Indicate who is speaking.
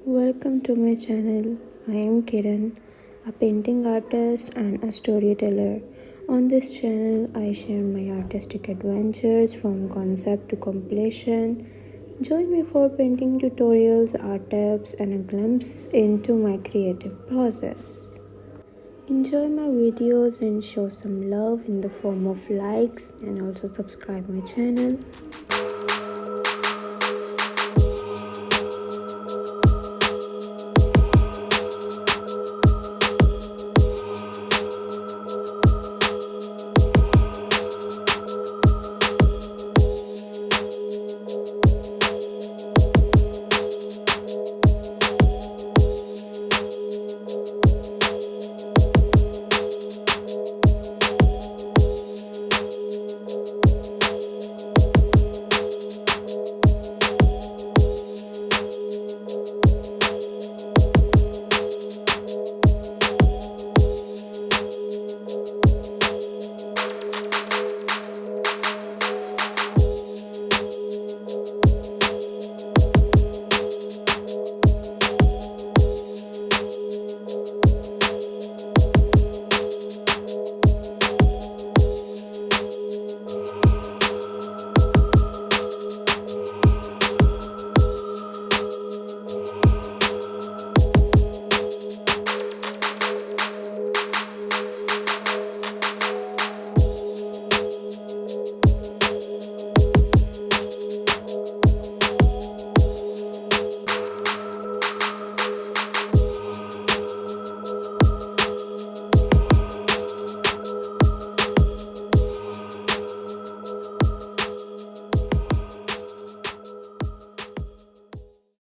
Speaker 1: Welcome to my channel. I am Kiran, a painting artist and a storyteller. On this channel, I share my artistic adventures from concept to completion. Join me for painting tutorials, art tips, and a glimpse into my creative process. Enjoy my videos and show some love in the form of likes and also subscribe my channel.